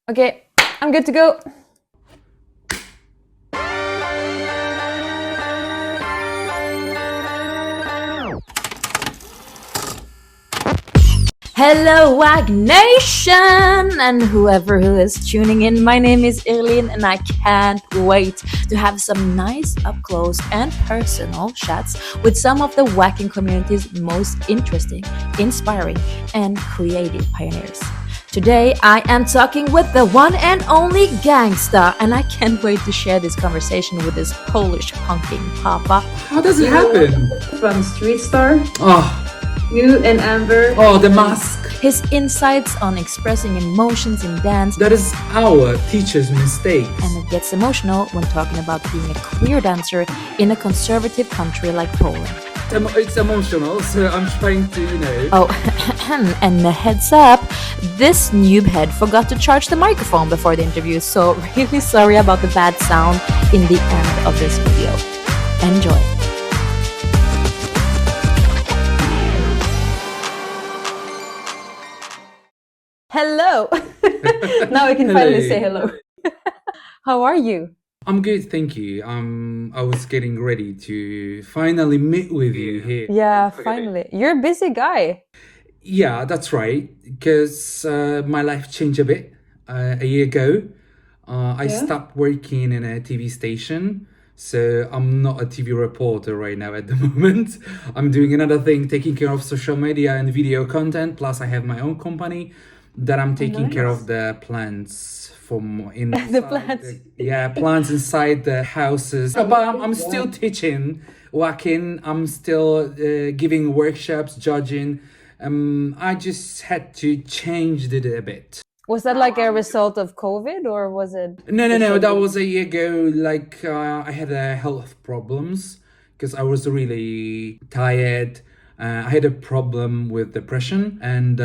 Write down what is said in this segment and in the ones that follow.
Okay, I'm good to go. Hello, Waack Nation! And whoever who is tuning in, my name is Irlin and I can't wait to have some nice up-close and personal chats with some of the Waacking community's most interesting, inspiring, and creative pioneers. Today, I am talking with the one and only Gangsta, and I can't wait to share this conversation with this Polish punking papa. How does it happen? From Street Star, Oh, you and Amber. oh, the mask. His insights on expressing emotions in dance, That is our teacher's mistake. and it gets emotional when talking about being a queer dancer in a conservative country like Poland. It's emotional, so I'm trying to, Oh, and a heads up, this noob head forgot to charge the microphone before the interview, so really sorry about the bad sound in the end of this video. Enjoy. Hello! Now we can finally say hello. How are you? I'm good, thank you. I was getting ready to finally meet with you here. Yeah, finally. You're a busy guy. Yeah, that's right, because my life changed a bit a year ago. I stopped working in a TV station, so I'm not a TV reporter right now at the moment. I'm doing another thing, taking care of social media and video content, plus I have my own company that I'm taking care of the plants from inside. The plants. Plants inside the houses. But I'm still teaching Waacking. I'm still giving workshops, judging. I just had to change it a bit. Was that like a result of COVID or was it? No. That was a year ago. Like I had health problems because I was really tired. I had a problem with depression and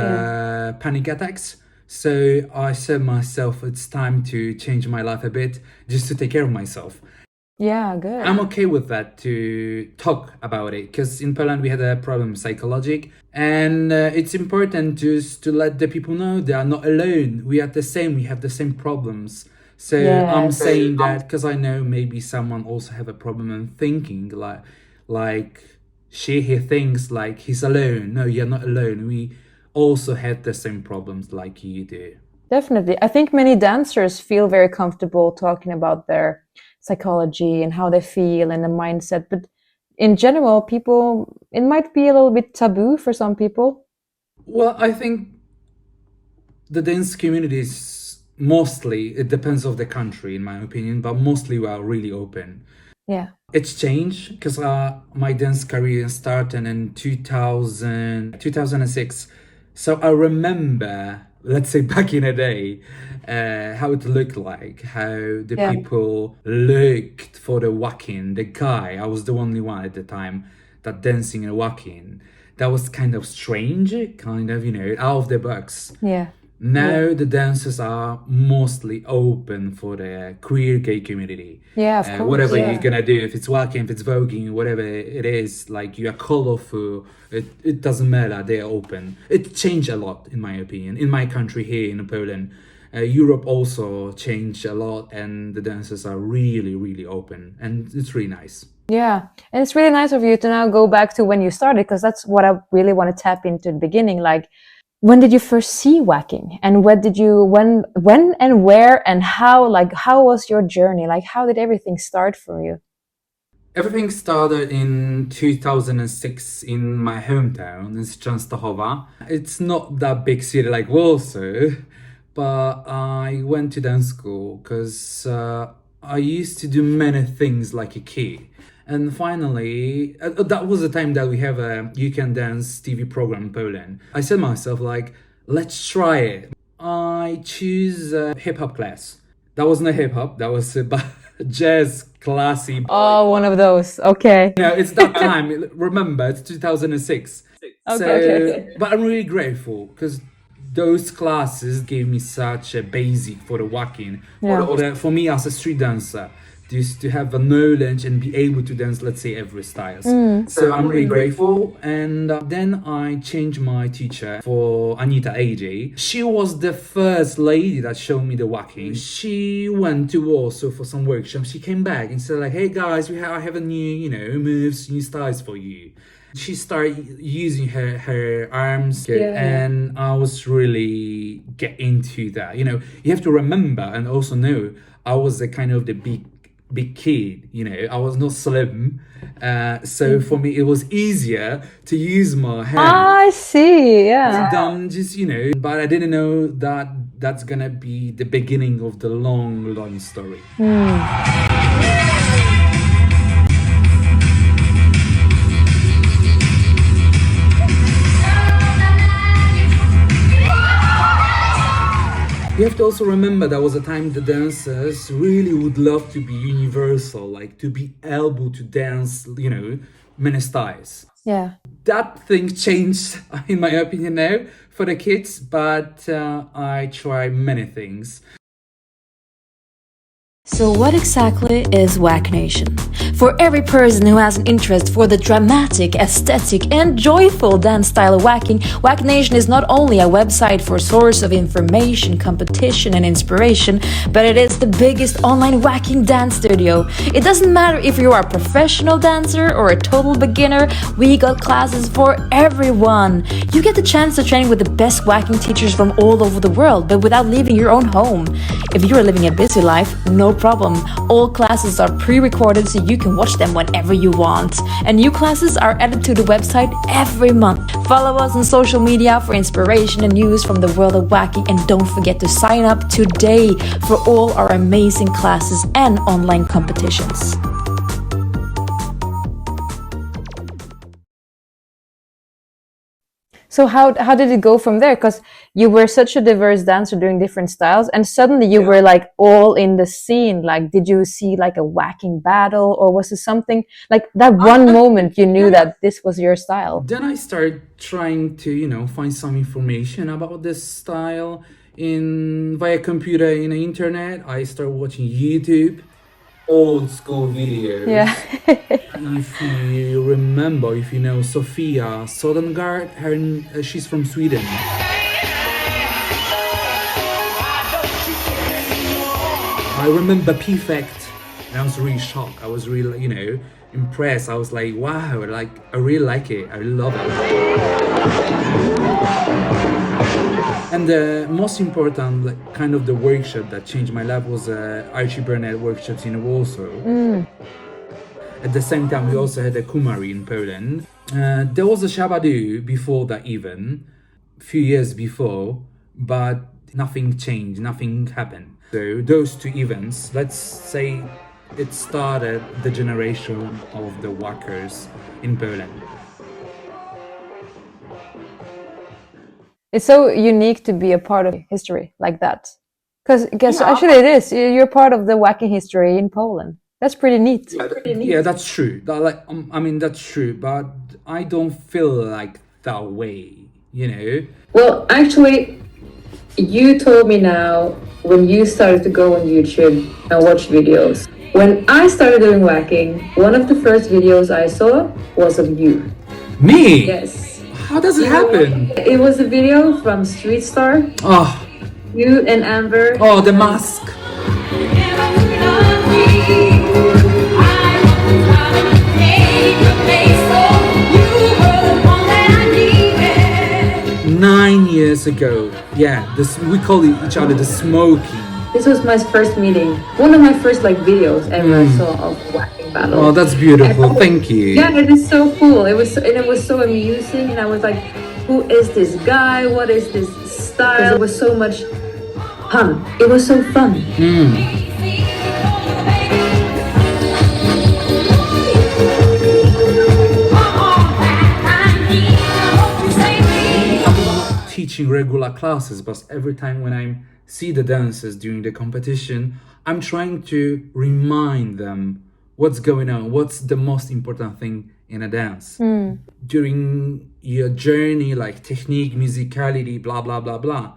panic attacks. So I said myself, it's time to change my life a bit, just to take care of myself. Yeah, good. I'm okay with that, to talk about it, because in Poland we had a problem psychologic, and it's important just to let the people know they are not alone. We are the same. We have the same problems. So I'm saying that because I know maybe someone also have a problem in thinking like he thinks like he's alone. No, you're not alone. We also had the same problems like you do. Definitely. I think many dancers feel very comfortable talking about their psychology and how they feel and the mindset. But in general, it might be a little bit taboo for some people. Well, I think the dance communities mostly, it depends of the country in my opinion, but mostly we are really open. Yeah. It's changed because my dance career started in 2006. So I remember, let's say back in the day, how it looked like, how the people looked for the Waacking, the guy. I was the only one at the time that dancing in Waacking. That was kind of strange, kind of, out of the box. Yeah. Now the dancers are mostly open for the queer gay community. Yeah, of course. Whatever you're gonna do, if it's Waacking, if it's voguing, whatever it is, like you are colorful, it doesn't matter, they're open. It changed a lot, in my opinion, in my country here in Poland. Europe also changed a lot, and the dancers are really, really open, and it's really nice. Yeah, and it's really nice of you to now go back to when you started, because that's what I really want to tap into the beginning. Like, when did you first see Waacking, and when and where and how? Like, how was your journey? Like, how did everything start for you? Everything started in 2006 in my hometown, in Częstochowa. It's not that big city like Warsaw, but I went to dance school because I used to do many things like a kid. And finally, that was the time that we have a You Can Dance TV program in Poland. I said myself, like, let's try it. I choose a hip-hop class. That wasn't a hip-hop, that was a jazz classy. Oh, one of those. Okay. It's that time. Remember, it's 2006. Okay. But I'm really grateful because those classes gave me such a basic for the Waacking. For me as a street dancer, just to have a knowledge and be able to dance, let's say, every styles. So I'm really grateful. And then I changed my teacher for Anita AJ. She was the first lady that showed me the Waacking. She went to Warsaw for some workshops. She came back and said like, hey guys, I have a new, moves, new styles for you. She started using her arms, and I was really get into that. You have to remember and also know I was a kind of the big kid. I was not slim, so for me it was easier to use my hand. I see, yeah. Than just but I didn't know that that's gonna be the beginning of the long story. You have to also remember there was a time the dancers really would love to be universal, like to be able to dance, many styles. Yeah. That thing changed, in my opinion, now for the kids, but I try many things. So what exactly is Waack Nation? For every person who has an interest for the dramatic, aesthetic and joyful dance style of Waacking, Waack Nation is not only a website for source of information, competition and inspiration, but it is the biggest online Waacking dance studio. It doesn't matter if you are a professional dancer or a total beginner, we got classes for everyone. You get the chance to train with the best Waacking teachers from all over the world, but without leaving your own home. If you are living a busy life, no problem. All classes are pre-recorded so you can watch them whenever you want. And new classes are added to the website every month. Follow us on social media for inspiration and news from the world of Waacking, and don't forget to sign up today for all our amazing classes and online competitions. So how did it go from there? Because you were such a diverse dancer doing different styles, and suddenly you were like all in the scene. Like, did you see like a Waacking battle, or was it something like that one moment you knew that this was your style? Then I started trying to, find some information about this style via computer in the internet. I started watching YouTube, old school videos. Yeah. If you remember, if you know Sofia Sodengard, she's from Sweden. I remember Perfect, and I was really shocked. I was really, impressed. I was like, wow, I really like it. I love it. And the most important, kind of the workshop that changed my life was Archie Burnett workshops in Warsaw. At the same time, we also had a Kumari in Poland. There was a Shabadu before that even, a few years before, but nothing changed, nothing happened. So those two events, let's say it started the generation of the Waackers in Poland. It's so unique to be a part of history like that. Because actually it is. You're part of the Waacking history in Poland. That's pretty neat. Yeah, that's true. That's true, but I don't feel like that way, Well, actually, you told me now when you started to go on YouTube and watch videos. When I started doing Waacking, one of the first videos I saw was of you. Me? Yes. How does it happen? It was a video from Street Star. Oh. You and Amber. Oh, the mask. 9 years ago. Yeah, we call each other the Smoky. This was my first meeting. One of my first videos ever I saw of Waacking battle. Oh, that's beautiful. Thank you. Yeah, it is so cool. It was so amusing, and I was like, who is this guy? What is this style? It was so much fun. It was so fun. Teaching regular classes, but every time when I see the dancers during the competition, I'm trying to remind them what's going on, what's the most important thing in a dance. During your journey, like technique, musicality, blah, blah, blah, blah.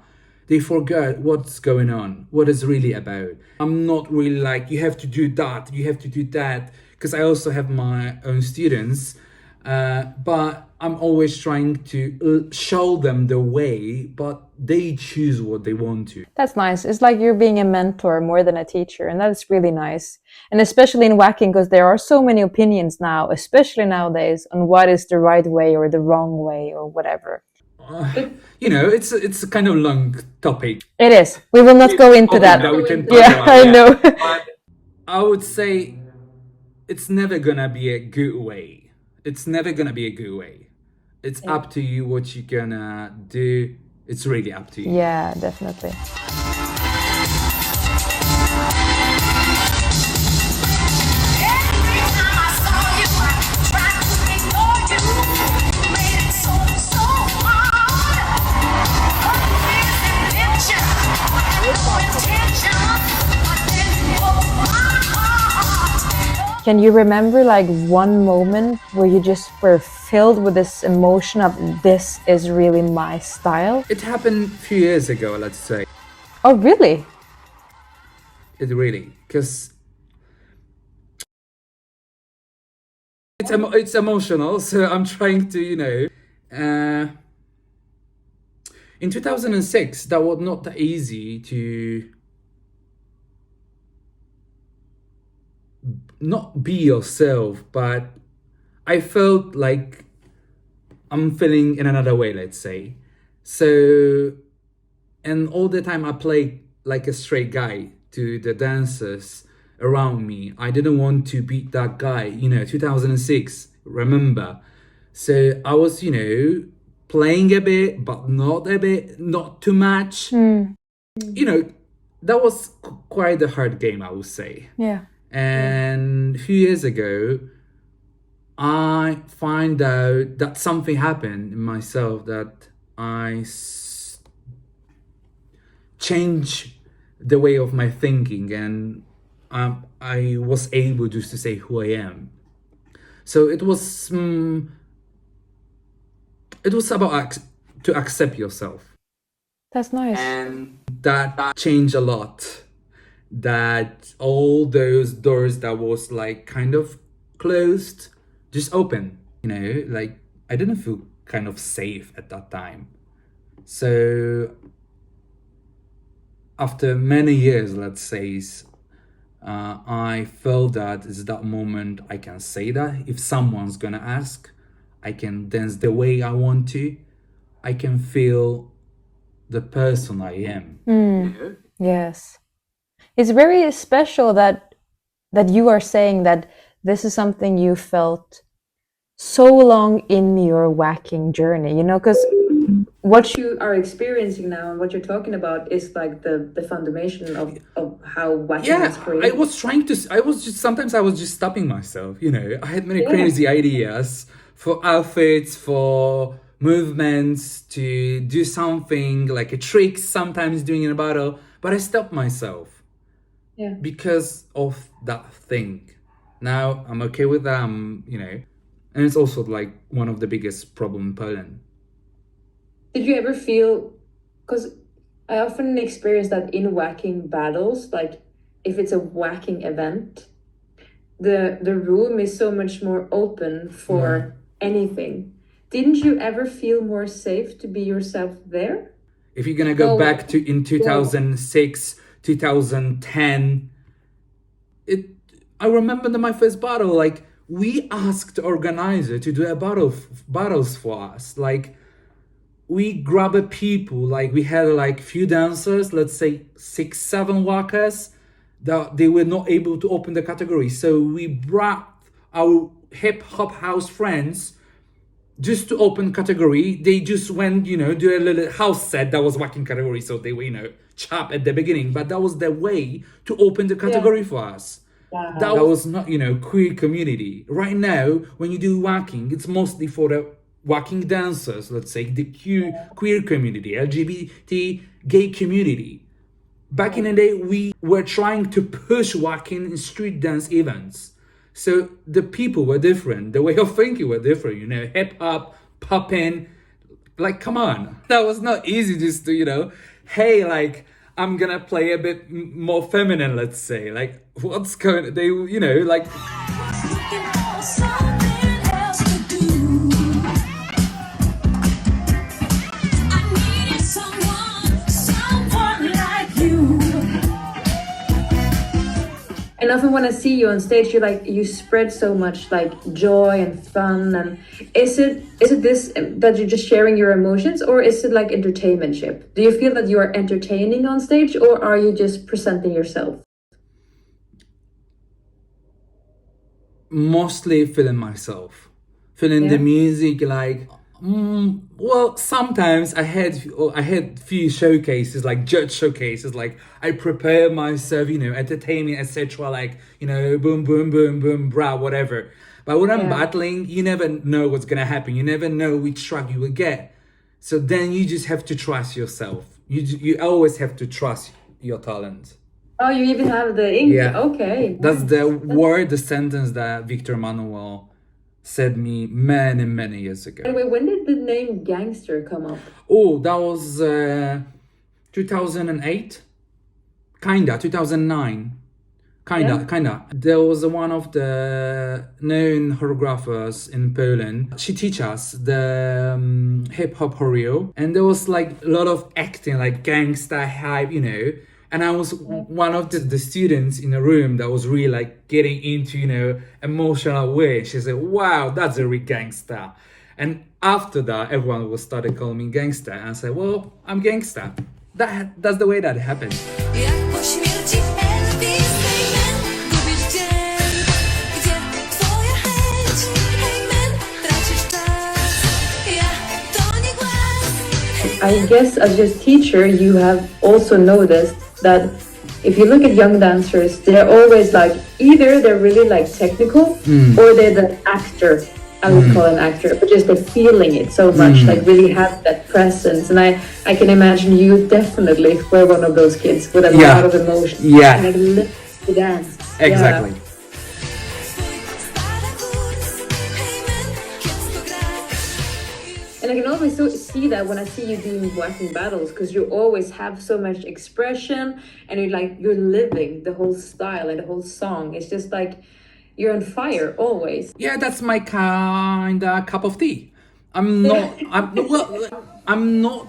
they forget what's going on, what it's really about. I'm not really like, you have to do that, you have to do that, because I also have my own students, but I'm always trying to show them the way, but they choose what they want to. That's nice. It's like you're being a mentor more than a teacher, and that's really nice. And especially in Waacking, because there are so many opinions now, especially nowadays, on what is the right way or the wrong way or whatever. You know, it's a kind of long topic. It is. We will not go into that. We can talk Yeah, about, I know. But I would say it's never gonna be a good way. It's never gonna be a good way. It's up to you what you're gonna do. It's really up to you. Yeah, definitely. Can you remember like one moment where you just were filled with this emotion of this is really my style? It happened a few years ago, let's say. Oh, really? It really, because it's emotional, so I'm trying to, you know, in 2006, that was not that easy to not be yourself, but I felt like I'm feeling in another way, let's say. So, and all the time I played like a straight guy to the dancers around me. I didn't want to be that guy, you know, 2006, remember. So I was, you know, playing a bit, but not a bit, not too much. You know, that was quite a hard game, I would say. Yeah. And a few years ago, I find out that something happened in myself that I changed the way of my thinking, and I was able just to say who I am. So it was about to accept yourself. That's nice. And that changed a lot. That all those doors that was like kind of closed just open, you know, like I didn't feel kind of safe at that time. So after many years, let's say, I felt that it's that moment I can say that if someone's gonna ask, I can dance the way I want to. I can feel the person I am. You know? Yes. It's very special that you are saying that this is something you felt so long in your Waacking journey, you know, because what you are experiencing now and what you're talking about is like the foundation of how Waacking is created. I was just stopping myself, you know. I had many crazy ideas for outfits, for movements, to do something like a trick, sometimes doing in a battle, but I stopped myself. Yeah. Because of that thing. Now I'm okay with that, you know, and it's also like one of the biggest problem in Poland. Did you ever feel, because I often experience that in Waacking battles, like if it's a Waacking event, the room is so much more open for anything. Didn't you ever feel more safe to be yourself there? If you're gonna go back to in 2006, 2010, I remember my first battle, like we asked the organizer to do a battles for us. Like we grabbed people, like we had like few dancers, let's say 6-7 Waackers, that they were not able to open the category. So we brought our hip hop house friends just to open category. They just went, you know, do a little house set that was Waacking category, so they were, you know, chop at the beginning, but that was the way to open the category for us. Wow. That was not, you know, queer community. Right now, when you do Waacking, it's mostly for the Waacking dancers, let's say, the queer community, LGBT gay community. Back in the day, we were trying to push Waacking in street dance events. So the people were different, the way of thinking were different, you know, hip hop, popping, like, come on. That was not easy just to, you know, hey, like, I'm gonna play a bit more feminine, let's say. Like, what's going, they, you know, like, And often when I see you on stage, you're like, you spread so much like joy and fun. And is it this that you're just sharing your emotions, or is it like entertainmentship? Do you feel that you are entertaining on stage, or are you just presenting yourself? mostly feeling myself, feeling the music, like, well, sometimes I had few showcases, like judge showcases, like I prepare myself, you know, entertaining, etc., like, you know, boom boom boom boom bra, whatever. But when I'm battling, you never know what's gonna happen, you never know which track you will get, so then you just have to trust yourself. You always have to trust your talent. Oh, you even have the ink. Yeah. Okay. That's the word, the sentence that Victor Manuel said me many, many years ago. Anyway, when did the name Gangster come up? Oh, that was 2008? Kinda, 2009. Kinda. There was one of the known choreographers in Poland. She teach us the hip-hop choreo. And there was like a lot of acting, like gangsta hype, you know. And I was one of the students in the room that was really like getting into, you know, emotional way. She said, wow, that's a real gangster. And after that, everyone was started calling me gangster. And I said, well, I'm gangster. That's the way that happened. I guess as your teacher, you have also noticed that if you look at young dancers, they're always like, either they're really like technical or they're the actor. I would call an actor, but just they're feeling it so much, like really have that presence. And I can imagine you definitely were one of those kids with a lot of emotion. Yeah. And like live to dance. Exactly. Yeah. And I can always see that when I see you doing Waacking battles, because you always have so much expression and you're living the whole style and the whole song. It's just like you're on fire always. Yeah, that's my kind of cup of tea. I'm not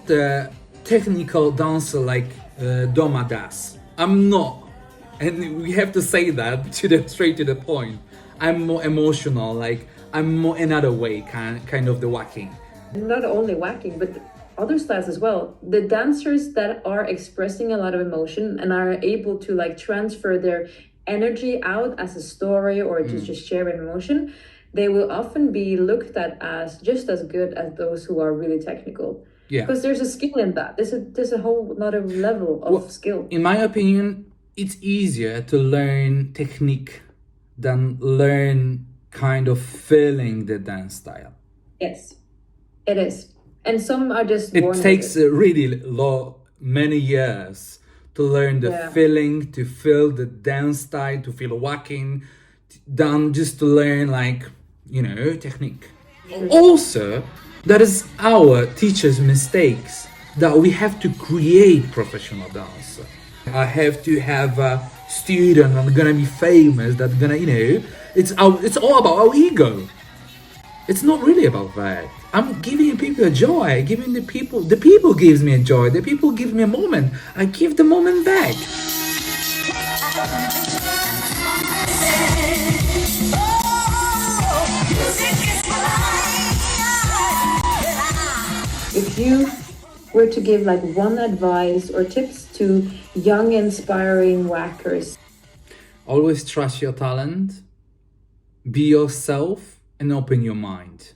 the technical dancer like Doma does. I'm not. And we have to say that straight to the point. I'm more emotional, like I'm more another way, kind of the Waacking. Not only Waacking, but other styles as well. The dancers that are expressing a lot of emotion and are able to like transfer their energy out as a story or to just share an emotion, they will often be looked at as just as good as those who are really technical. Yeah. Because there's a skill in that. There's a whole lot of level of skill. In my opinion, it's easier to learn technique than learn kind of feeling the dance style. Yes. It is. And some are just it takes really many years to learn the feeling, to feel the dance style, to feel Waacking, than just to learn like, you know, technique. Also, that is our teachers' mistakes, that we have to create professional dancer. I have to have a student that's gonna be famous, that's gonna, you know, it's all about our ego. It's not really about that. I'm giving people a joy, giving the people gives me a joy, the people give me a moment. I give the moment back. If you were to give like one advice or tips to young inspiring Waackers. Always trust your talent, be yourself, and open your mind.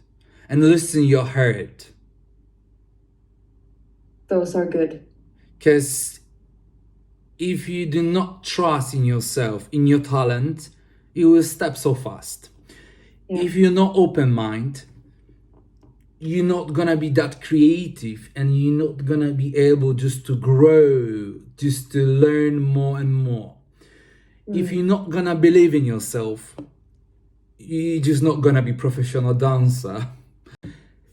And listen your heart. Those are good. Because if you do not trust in yourself, in your talent, you will step so fast. Yeah. If you're not open mind, you're not gonna be that creative, and you're not gonna be able just to grow, just to learn more and more. If you're not gonna believe in yourself, you're just not gonna be professional dancer.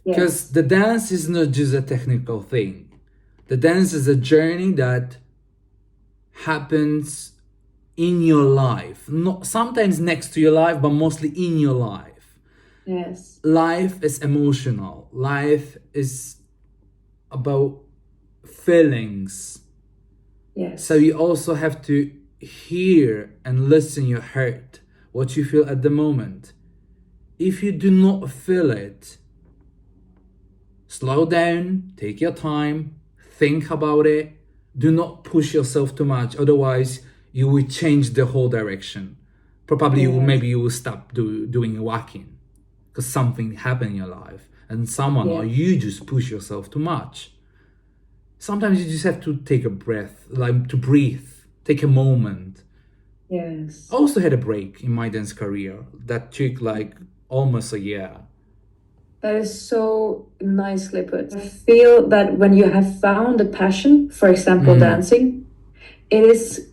Because the dance is not just a technical thing. The dance is a journey that happens in your life, not sometimes next to your life, but mostly in your life. Yes. Life is emotional. Life is about feelings. Yes. So you also have to hear and listen your heart, what you feel at the moment. If you do not feel it, slow down, take your time, think about it. Do not push yourself too much, otherwise you will change the whole direction. Probably maybe you will stop doing Waacking because something happened in your life and someone or you just push yourself too much. Sometimes you just have to take a breath, like to breathe, take a moment. Yes. I also had a break in my dance career that took like almost a year. That is so nicely put. I feel that when you have found a passion, for example, dancing, it is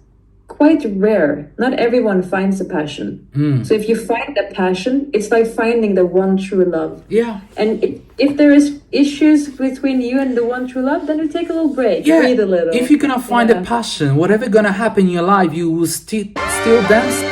quite rare. Not everyone finds a passion. So if you find a passion, it's like finding the one true love. Yeah. And if there is issues between you and the one true love, then you take a little break, breathe a little. If you're gonna find a passion, whatever gonna happen in your life, you will still dance